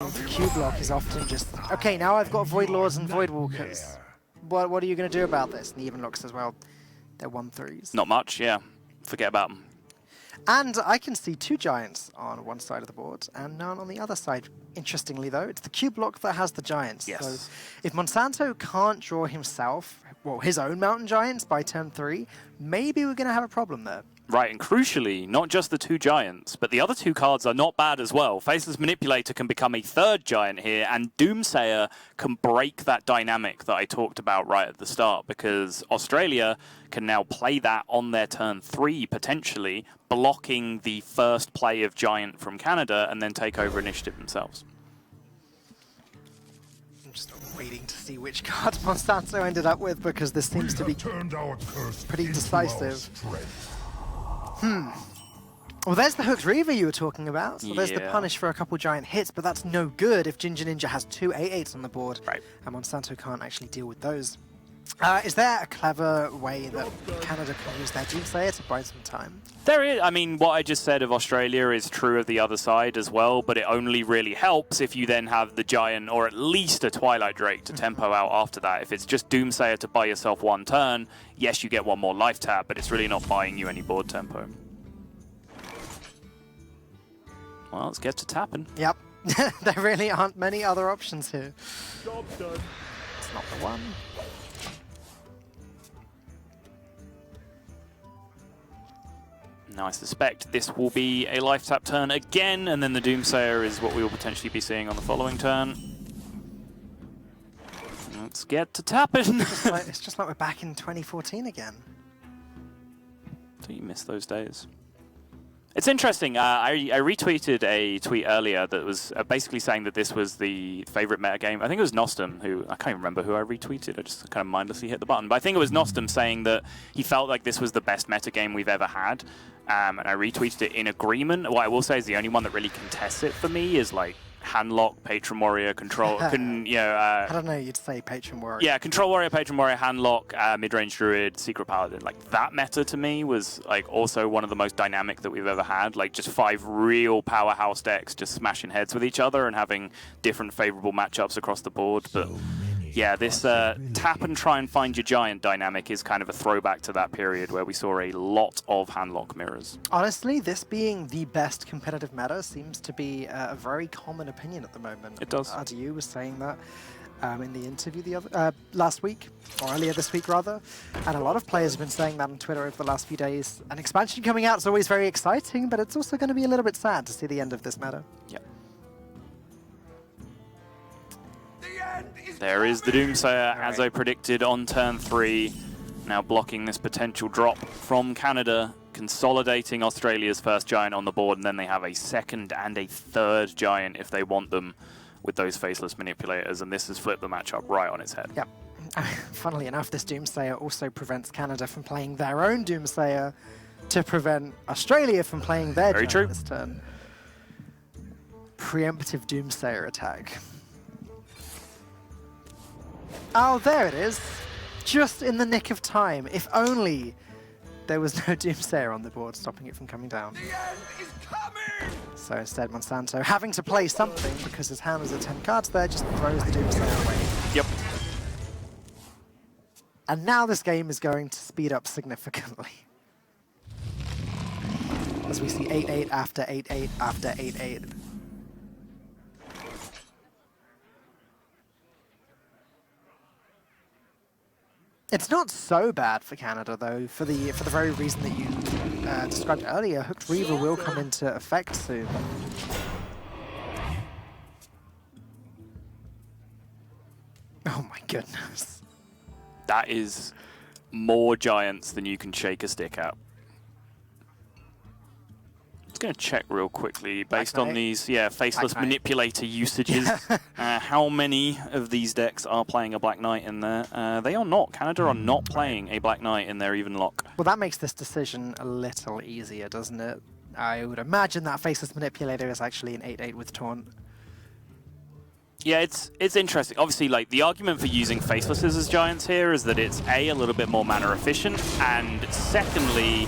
The Q block is often just, okay, now I've got Void Lords and Void Walkers. What are you going to do about this? And he even looks as well. They're 1/3s. Not much, yeah. Forget about them. And I can see 2 Giants on one side of the board and none on the other side. Interestingly, though, it's the Q block that has the Giants. Yes. So if Monsanto can't draw himself, well, his own Mountain Giants by turn 3, maybe we're going to have a problem there. Right, and crucially, not just the 2 Giants, but the other 2 cards are not bad as well. Faceless Manipulator can become a 3rd Giant here, and Doomsayer can break that dynamic that I talked about right at the start, because Australia can now play that on their turn 3, potentially, blocking the first play of Giant from Canada, and then take over initiative themselves. I'm just waiting to see which card Monsanto ended up with, because this seems to be pretty decisive. Well, there's the Hooked Reaver you were talking about. So there's the punish for a couple Giant hits, but that's no good if Ginger Ninja has 2 8/8s on the board. Right. And Monsanto can't actually deal with those. Is there a clever way that Canada can use their Doomsayer to buy some time? There is. I mean, what I just said of Australia is true of the other side as well, but it only really helps if you then have the Giant or at least a Twilight Drake to tempo out after that. If it's just Doomsayer to buy yourself 1 turn, yes, you get 1 more life tap, but it's really not buying you any board tempo. Well, let's get to tapping. Yep. There really aren't many other options here. Job done. It's not the one. Now I suspect this will be a life tap turn again, and then the Doomsayer is what we will potentially be seeing on the following turn. Let's get to tapping. It's just like we're back in 2014 again. Do you miss those days? It's interesting. I retweeted a tweet earlier that was basically saying that this was the favorite meta game. I think it was Nostum, who I can't even remember who I retweeted. I just kind of mindlessly hit the button. But I think it was Nostum saying that he felt like this was the best meta game we've ever had. And I retweeted it in agreement. What I will say is the only one that really contests it for me is like Handlock, Patron Warrior, Control. I don't know, you'd say Patron Warrior. Yeah, Control Warrior, Patron Warrior, Handlock, Midrange Druid, Secret Paladin. Like that meta to me was like also one of the most dynamic that we've ever had. Like just 5 real powerhouse decks just smashing heads with each other and having different favorable matchups across the board. But yeah, this tap and try and find your Giant dynamic is kind of a throwback to that period where we saw a lot of Handlock mirrors. Honestly, this being the best competitive meta seems to be a very common opinion at the moment. It does. RDU was saying that in the interview the other last week, or earlier this week rather, and a lot of players have been saying that on Twitter over the last few days. An expansion coming out is always very exciting, but it's also going to be a little bit sad to see the end of this meta. Yep. There is the Doomsayer, as I predicted on turn 3. Now blocking this potential drop from Canada, consolidating Australia's first Giant on the board, and then they have a 2nd and a 3rd Giant if they want them with those Faceless Manipulators, and this has flipped the matchup right on its head. Yep. Funnily enough, this Doomsayer also prevents Canada from playing their own Doomsayer to prevent Australia from playing their Very Giant true. this turn. Preemptive Doomsayer attack. Oh, there it is. Just in the nick of time. If only there was no Doomsayer on the board stopping it from coming down. The end is coming! So instead, Monsanto, having to play something because his hand was at 10 cards there, just throws the Doomsayer away. Yep. And now this game is going to speed up significantly. As we see 8-8 after 8-8 after 8-8. It's not so bad for Canada, though, for the very reason that you described earlier. Hooked Reaver will come into effect soon. Oh my goodness. That is more Giants than you can shake a stick at. I'm just going to check real quickly, based on these Faceless Manipulator usages, how many of these decks are playing a Black Knight in there. They are not. Canada are not playing a Black Knight in their even lock. Well, that makes this decision a little easier, doesn't it? I would imagine that Faceless Manipulator is actually an 8-8 with Taunt. Yeah, it's interesting. Obviously, like the argument for using Facelesses as Giants here is that it's a little bit more mana efficient, and secondly,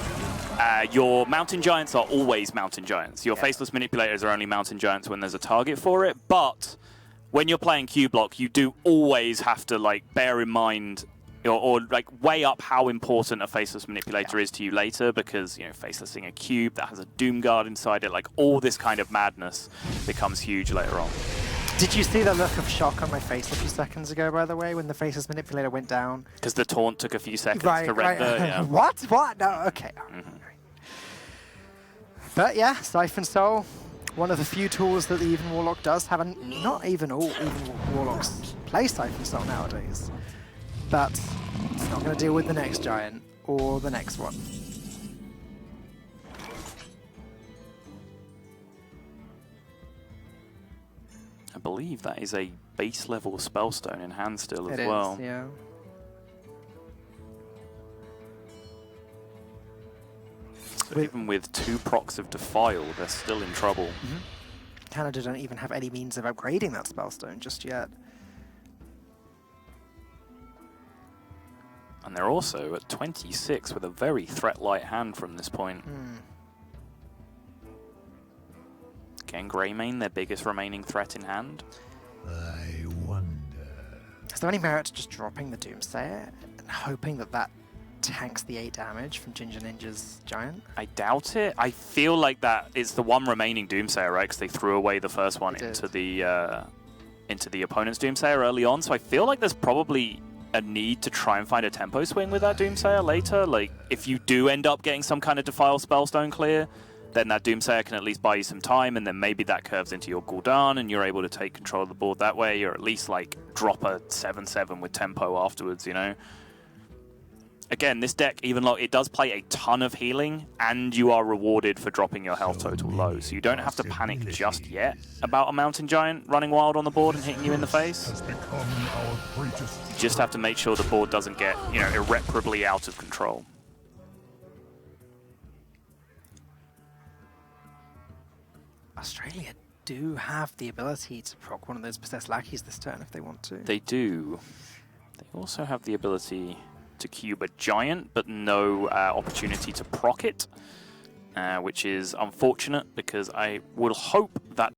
Your mountain giants are always mountain giants. Your faceless manipulators are only mountain giants when there's a target for it. But when you're playing Q block, you do always have to like bear in mind or like weigh up how important a faceless manipulator is to you later, because facelessing a cube that has a Doom Guard inside it, like all this kind of madness becomes huge later on. Did you see the look of shock on my face a few seconds ago, by the way, when the faceless manipulator went down? Because the taunt took a few seconds to render. Yeah. What? No, okay. But yeah, Siphon Soul, one of the few tools that the Even Warlock does have, and not even all Even Warlocks play Siphon Soul nowadays. But it's not going to deal with the next giant or the next one. I believe that is a base level spellstone in hand still as well. It is, yeah. So even with 2 procs of Defile, they're still in trouble. Canada don't even have any means of upgrading that spellstone just yet. And they're also at 26 with a very threat-light hand from this point. Again, Greymane, their biggest remaining threat in hand. I wonder. Is there any merit to just dropping the Doomsayer and hoping that that tanks the 8 damage from Ginger Ninja's giant? I doubt it. I feel like that is the one remaining Doomsayer, right? Because they threw away the first one into the opponent's Doomsayer early on. So I feel like there's probably a need to try and find a tempo swing with that Doomsayer later. Like, if you do end up getting some kind of Defile Spellstone clear, then that Doomsayer can at least buy you some time, and then maybe that curves into your Gul'dan, and you're able to take control of the board that way, or at least, like, drop a 7/7 with tempo afterwards, Again, this deck, even though it does play a ton of healing, and you are rewarded for dropping your health total low, so you don't have to panic just yet about a Mountain Giant running wild on the board and hitting you in the face. You just have to make sure the board doesn't get, irreparably out of control. Australia do have the ability to proc one of those possessed lackeys this turn if they want to. They do. They also have the ability to cube a giant, but no opportunity to proc it, which is unfortunate because I would hope that